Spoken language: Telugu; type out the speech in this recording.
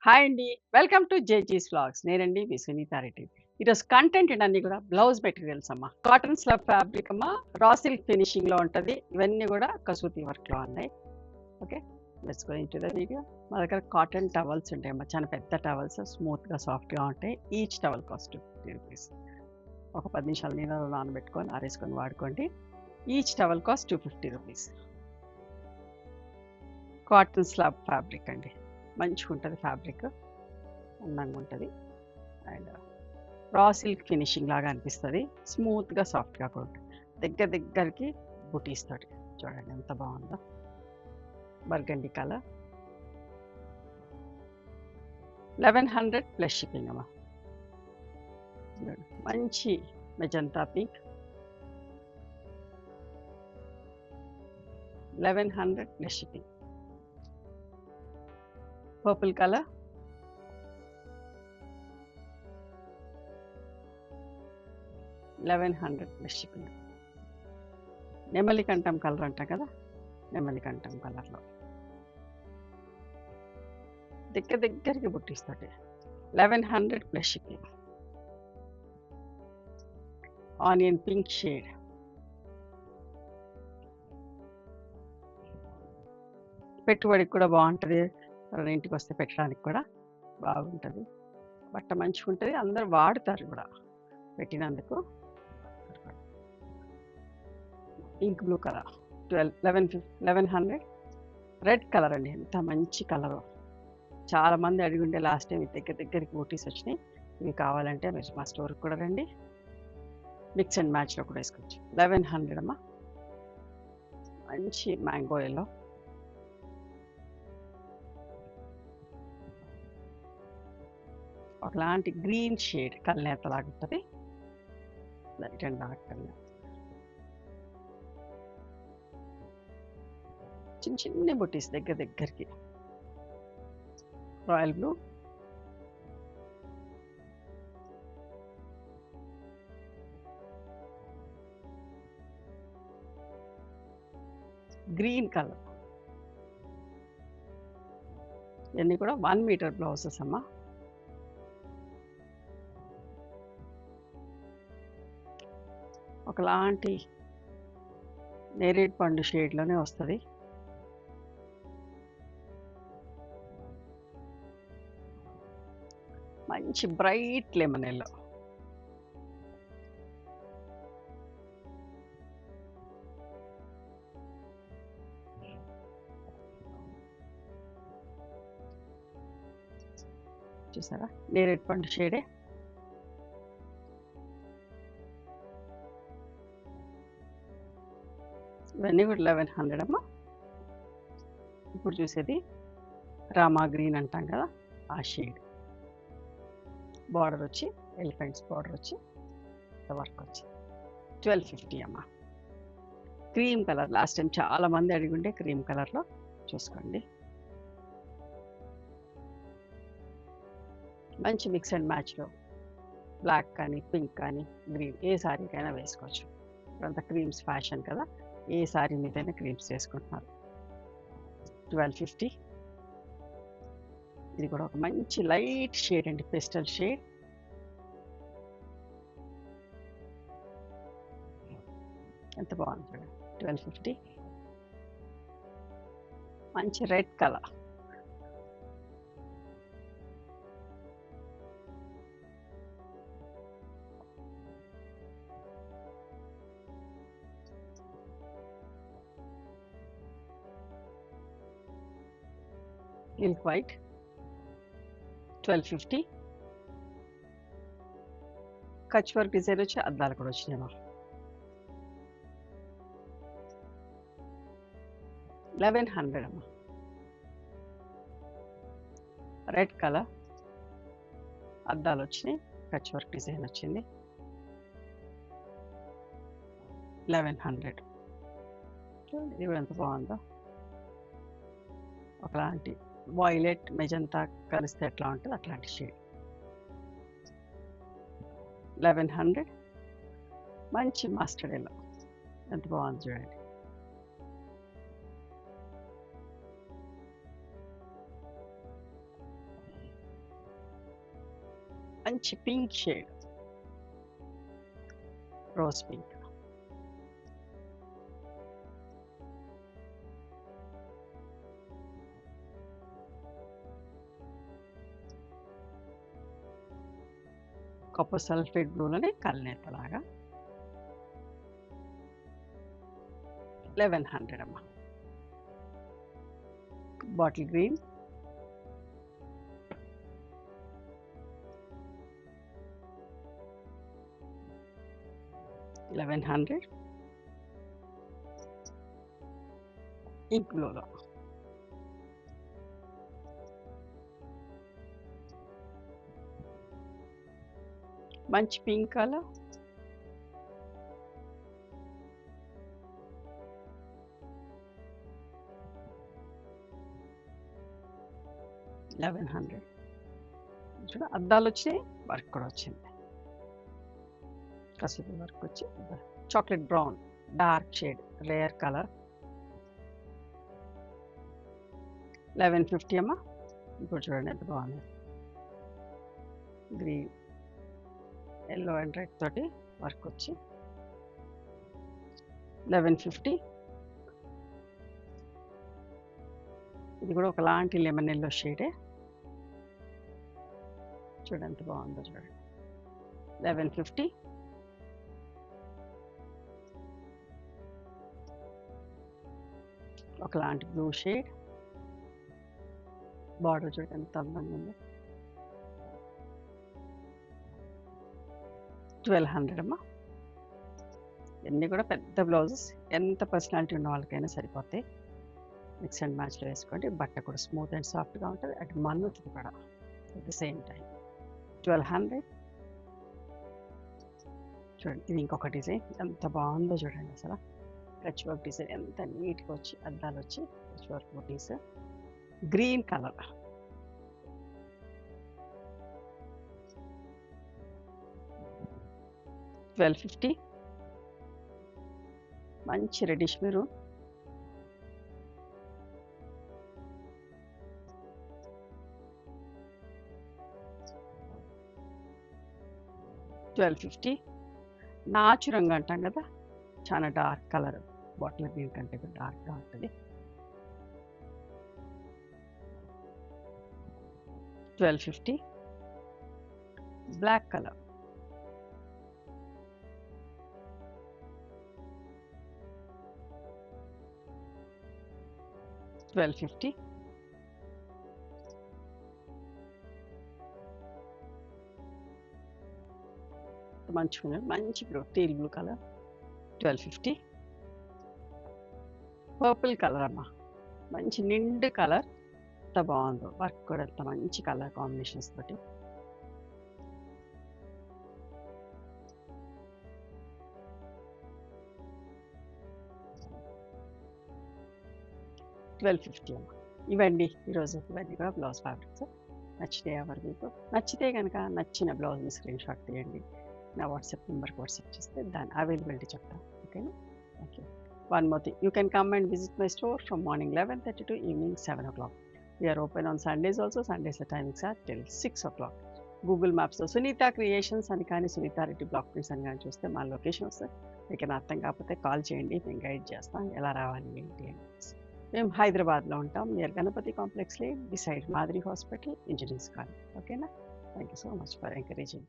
హాయ్ అండి. వెల్కమ్ టు జేజీస్ వ్లాగ్స్. నేనండి మీ సునీతారెడ్డి. ఈరోజు కంటెంట్ అన్నీ కూడా బ్లౌజ్ మెటీరియల్స్ అమ్మా. కాటన్ స్లబ్ ఫ్యాబ్రిక్ అమ్మా. రా సిల్క్ ఫినిషింగ్‌లో ఉంటది. ఇవన్నీ కూడా కసూతి వర్క్‌లో ఉన్నాయి. Okay. Let's go into the video. మా దగ్గర కాటన్ టవల్స్ ఉంటాయమ్మా. చాలా పెద్ద టవల్స్ స్మూత్‌గా, సాఫ్ట్‌గా ఉంటాయి. ఈచ్ టవల్ కాస్ట్ రూ. 50. ఒక 10 నిమిషాలు నీళ్ళలో నానబెట్టుకొని ఆరేసుకొని వాడుకోండి. ఈచ్ టవల్ కాస్ట్ రూ. 250. కాటన్ స్లబ్ ఫ్యాబ్రిక్ అండి. మంచిగుంటది ఫ్యాబ్రిక్. అందంగా ఉంటది. అండ్ రా సిల్క్ ఫినిషింగ్ లాగా అనిపిస్తది. స్మూత్‌గా, సాఫ్ట్‌గా కూడా ఉంటది. దగ్గరికి బుటీస్ తోటి. చూడండి ఎంత బావుందో. Burgundy colour. 1100 ప్లస్ షిప్పింగ్ అమ్మా. చూడండి. మంచి magenta pink. 1100 plus shipping. Purple colour. 1100 plus shipping. నెమలి కంఠం కలర్ అంటాం కదా! నెమలి కంఠం కలర్‌లో. దగ్గరికి బుట్టీస్ తోటి. 1100 plus shipping. Onion pink shade. పెట్టుబడికి కూడా బావుంటది. ఎవరైనా ఇంటికొస్తే పెట్టడానికి కూడా బాగుంటది. బట్ట మంచిగుంటది. అందరూ వాడుతారు కూడా పెట్టినందుకు. Ink blue colour. 1100 red colour అండి. ఎంత మంచి కలరో. చాలామంది అడిగుండే లాస్ట్ టైం దగ్గరికి బూటీస్ వచ్చినాయి. ఇవి కావాలంటే మీరు మా స్టోర్‌కి కూడా రండి. మిక్స్ అండ్ మ్యాచ్‌లో కూడా వేసుకోవచ్చు. 1100 అమ్మా. మంచి మ్యాంగో యెల్లో. ఒకలాంటి గ్రీన్ షేడ్ కల్నేతలాగా ఉంటది. Light and dark colour. చిన్ని బుటీస్ దగ్గరికి. Royal blue. Green colour. ఇవన్నీ కూడా 1 మీటర్ బ్లౌజెస్ అమ్మా. ఒకలాంటి నేరేడు పండు షేడ్‌లోనే వస్తది. మంచి బ్రైట్ లెమన్ యెల్లో. చూసారా? నేరేడు పండు షేడే. ఇవన్నీ కూడా 1100 అమ్మా. ఇప్పుడు చూసేది రామా గ్రీన్ అంటాం కదా! ఆ షేడ్. బార్డర్ వచ్చి ఎలిఫెంట్స్ బార్డర్ వచ్చి వర్క్ వచ్చి 1250 అమ్మా. Cream colour. లాస్ట్ టైం చాలా మంది అడిగుండే క్రీమ్ కలర్‌లో చూసుకోండి. మంచి మిక్స్ అండ్ మ్యాచ్‌లో బ్లాక్ కానీ, పింక్ కానీ, గ్రీన్ ఏ సారీకైనా వేసుకోవచ్చు. ఇప్పుడంతా క్రీమ్స్ ఫ్యాషన్ కదా! ఏ సారీ మీదైనా క్రీమ్స్ వేసుకుంటున్నారు. 1250. ఇది కూడా ఒక మంచి లైట్ షేడ్ అండి. Pastel shade. ఎంత బాగుంది చూడండి. 1250. మంచి red colour. Milk white. 1250. Kutch work design వచ్చి అద్దాలు కూడా వచ్చినాయమ్మా. 1100 అమ్మా. Red colour. అద్దాలు వచ్చినాయి. కచ్ వర్క్ డిజైన్ వచ్చింది. 1100. చూడండి ఇది కూడా ఎంత బాగుందో. ఒకలాంటి వైలెట్ మెజంతా కలిస్తే ఎట్లా ఉంటుందో అట్లాంటి షేడ్. 1100. మంచి మస్టర్డ్ ఎల్లో. ఎంత బాగుంది చూడండి. మంచి pink shade, rose pink. Copper sulphate బ్లూలోనే కల్నేతలాగా 1100 అమ్మా. Bottle green, $1100. ఇంక్ బ్లూలో మంచి పింక్ కలర్, $1100. చూడ అద్దాలు వచ్చి వర్క్ కూడా వచ్చింది, కసూతి వర్క్ వచ్చి chocolate brown dark shade rare colour, 1150 అమ్మా. ఇప్పుడు చూడండి ఎంత బాగుంది, గ్రీన్ ఎల్లో అండ్ రెడ్ తోటి వర్క్ వచ్చి 1150. ఇది కూడా ఒకలాంటి లెమన్ ఎల్లో షేడే, చూడండి ఎంత బాగుందో చూడండి, 1150. ఒకలాంటి బ్లూ షేడ్, బార్డర్ చూడండి ఎంత అందంగా ఉందో, 1200 అమ్మా. ఇవన్నీ కూడా పెద్ద బ్లౌజెస్, ఎంత పర్సనాలిటీ ఉన్న వాళ్ళకైనా సరిపోతాయి. మిక్స్ అండ్ మ్యాచ్లో వేసుకోండి, బట్ట కూడా స్మూత్ అండ్ సాఫ్ట్గా ఉంటుంది, అటు మన్నుతుంది కూడా అట్ ద సేమ్ టైం. 1200. చూడండి ఇది ఇంకొక డిజైన్ ఎంత బాగుందో చూడండి, అసలు కచ్ వర్క్ డిజైన్ ఎంత నీట్గా వచ్చి అద్దాలు వచ్చి కచ్ వర్క్ బూటీస్, గ్రీన్ కలర్, $1250. మంచి రెడిష్ మెరూన్, $1250. నాచు రంగు అంటాం కదా, చాలా డార్క్ కలర్, బాటిల్ గ్రీన్ కంటే కూడా డార్క్గా ఉంటుంది, 1250. Black colour, $1250. మంచి blue teal blue colour, 1250. Purple colour అమ్మా, మంచి నిండు కలర్, ఎంత బాగుందో వర్క్ కూడా ఎంత మంచి కలర్ కాంబినేషన్స్ తోటి, 1250 అమ్మా. ఇవండి ఈరోజు, ఇవన్నీ కూడా బ్లౌజ్ ఫ్యాబ్రిక్స్. నచ్చితే ఎవరు మీకు నచ్చితే కనుక నచ్చిన బ్లౌజ్ని స్క్రీన్ షాట్ తీయండి, నా వాట్సాప్ నెంబర్కి వాట్సాప్ చేస్తే దాని అవైలబిలిటీ చెప్తాను. ఓకేనా? Thank you. One more thing, you can come and visit my store from morning 11:30 to evening 7 o'clock. We are open on Sundays also. Sundays the timings are till 6 o'clock. Google మ్యాప్స్లో సునీత క్రియేషన్స్ అని కానీ సునీత రెడ్డి బ్లాక్ ప్రింట్స్ అని కానీ చూస్తే మా లొకేషన్ వస్తుంది. మీకు అర్థం కాకపోతే కాల్ చేయండి, మేము గైడ్ చేస్తాం ఎలా రావాలి ఏంటి అని. మేము హైదరాబాద్లో ఉంటాం, near Ganapathi complex lane, beside మాదిరి హాస్పిటల్, ఇంజనీర్స్ కాలనీ. ఓకేనా? Thank you so much for encouraging.